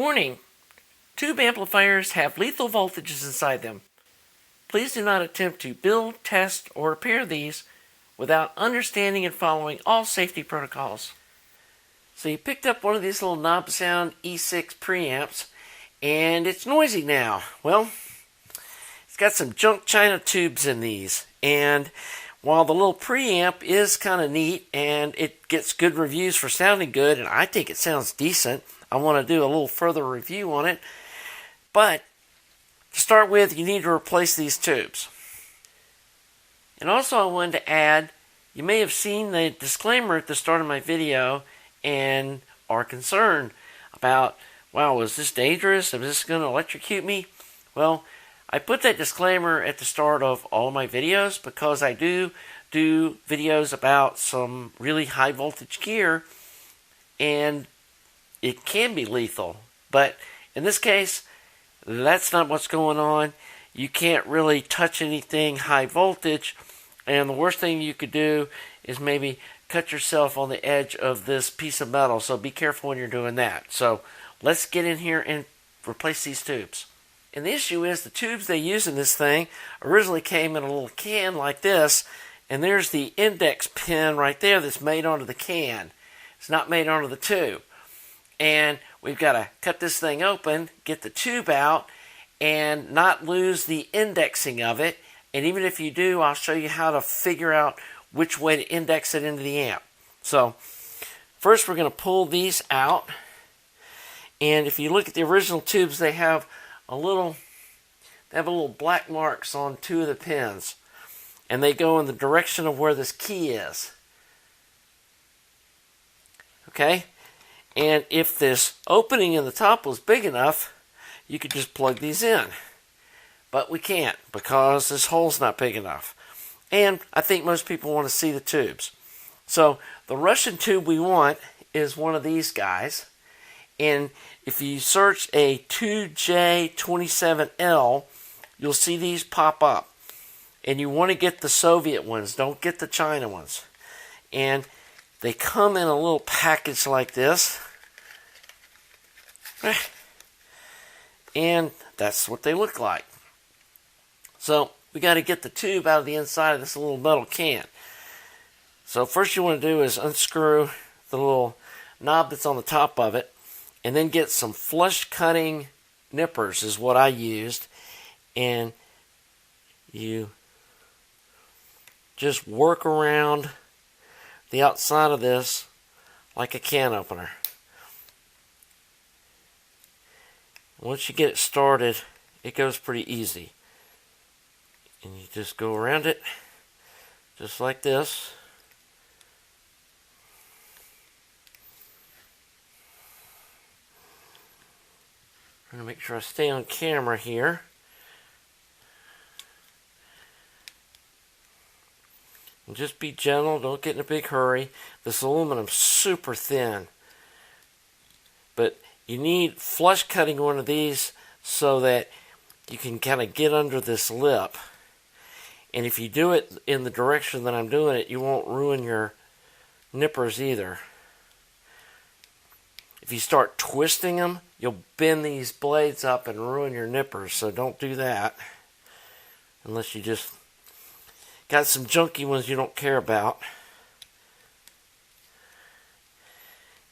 Warning! Tube amplifiers have lethal voltages inside them. Please do not attempt to build, test, or repair these without understanding and following all safety protocols. So you picked up one of these little Nobsound E6 preamps, and it's noisy now. Well, it's got some junk China tubes in these, and while the little preamp is kind of neat and it gets good reviews for sounding good, and I think it sounds decent, I want to do a little further review on it. But to start with, you need to replace these tubes. And also I wanted to add, you may have seen the disclaimer at the start of my video and are concerned about, wow, is this dangerous? Is this going to electrocute me? Well, I put that disclaimer at the start of all of my videos because I do videos about some really high voltage gear, and it can be lethal. But in this case, that's not what's going on. You can't really touch anything high voltage, and the worst thing you could do is maybe cut yourself on the edge of this piece of metal, so be careful when you're doing that. So let's get in here and replace these tubes. And the issue is the tubes they use in this thing originally came in a little can like this, and there's the index pin right there that's made onto the can. It's not made onto the tube. And we've got to cut this thing open, get the tube out, and not lose the indexing of it. And even if you do, I'll show you how to figure out which way to index it into the amp. So first we're going to pull these out. And if you look at the original tubes, they have a little black marks on two of the pins, and they go in the direction of where this key is. Okay? And if this opening in the top was big enough, you could just plug these in. But we can't because this hole's not big enough. And I think most people want to see the tubes. So the Russian tube we want is one of these guys. And if you search a 2J27L, you'll see these pop up. And you want to get the Soviet ones, don't get the China ones. And they come in a little package like this. And that's what they look like. So we got to get the tube out of the inside of this little metal can. So first you want to do is unscrew the little knob that's on the top of it, and then get some flush cutting nippers is what I used, and you just work around the outside of this like a can opener. Once you get it started, it goes pretty easy. And you just go around it just like this. I'm going to make sure I stay on camera here. And just be gentle, don't get in a big hurry. This aluminum's super thin. But you need flush cutting one of these so that you can kind of get under this lip. And if you do it in the direction that I'm doing it, you won't ruin your nippers either. If you start twisting them, you'll bend these blades up and ruin your nippers, so don't do that. Unless you just got some junky ones you don't care about.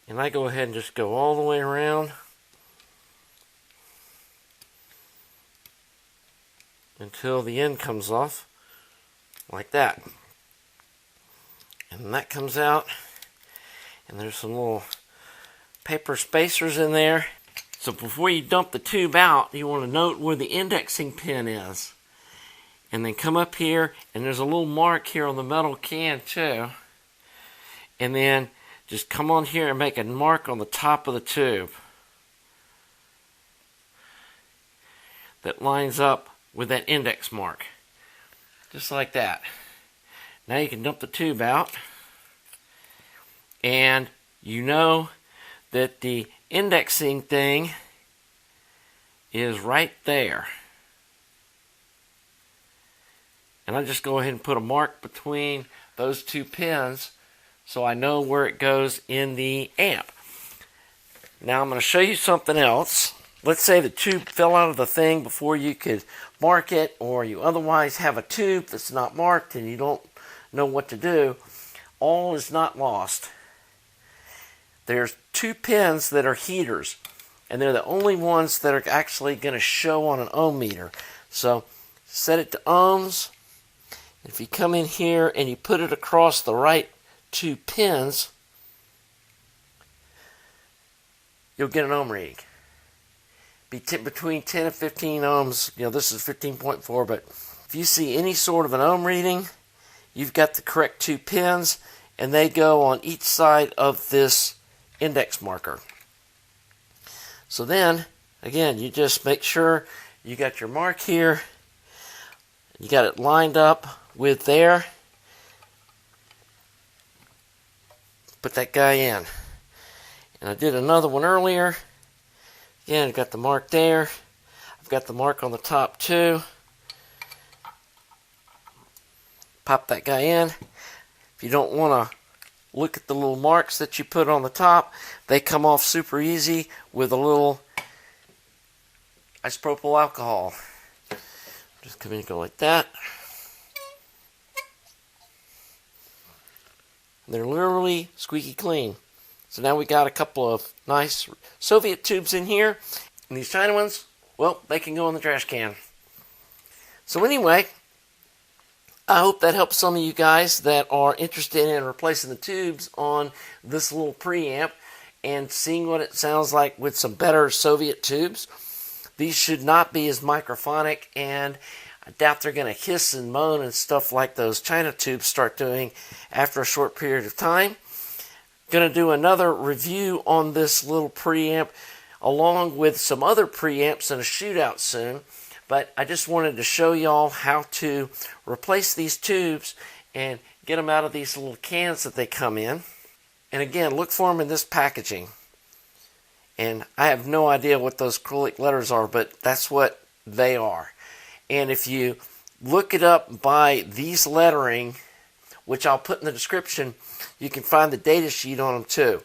And I go ahead and just go all the way around until the end comes off, like that. And that comes out, and there's some little paper spacers in there. So before you dump the tube out, you want to note where the indexing pin is. And then come up here, and there's a little mark here on the metal can too. And then just come on here and make a mark on the top of the tube that lines up with that index mark. Just like that. Now you can dump the tube out. And you know that the indexing thing is right there. And I just go ahead and put a mark between those two pins so I know where it goes in the amp. Now I'm going to show you something else. Let's say the tube fell out of the thing before you could mark it, or you otherwise have a tube that's not marked and you don't know what to do. All is not lost. There's 2 pins that are heaters, and they're the only ones that are actually going to show on an ohm meter. So set it to ohms. If you come in here and you put it across the right 2 pins, you'll get an ohm reading. Between 10 and 15 ohms. This is 15.4, but if you see any sort of an ohm reading, you've got the correct 2 pins, and they go on each side of this index marker. So then, again, you just make sure you got your mark here. You got it lined up with there. Put that guy in. And I did another one earlier. Again, I've got the mark there. I've got the mark on the top too. Pop that guy in. If you don't want to look at the little marks that you put on the top, they come off super easy with a little isopropyl alcohol. Just come in and go like that. They're literally squeaky clean. So now we got a couple of nice Soviet tubes in here. And these China ones, well, they can go in the trash can. So anyway, I hope that helps some of you guys that are interested in replacing the tubes on this little preamp and seeing what it sounds like with some better Soviet tubes. These should not be as microphonic, and I doubt they're going to hiss and moan and stuff like those China tubes start doing after a short period of time. Going to do another review on this little preamp along with some other preamps in a shootout soon, but I just wanted to show y'all how to replace these tubes and get them out of these little cans that they come in. And again, look for them in this packaging. And I have no idea what those acrylic letters are, but that's what they are. And if you look it up by these lettering, which I'll put in the description, you can find the data sheet on them too.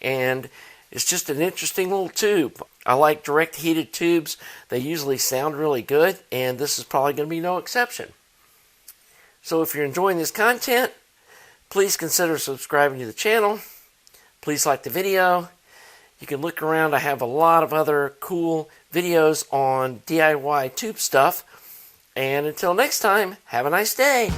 And it's just an interesting little tube. I like direct heated tubes. They usually sound really good, and this is probably going to be no exception. So if you're enjoying this content, please consider subscribing to the channel. Please like the video. You can look around. I have a lot of other cool videos on DIY tube stuff. And until next time, have a nice day.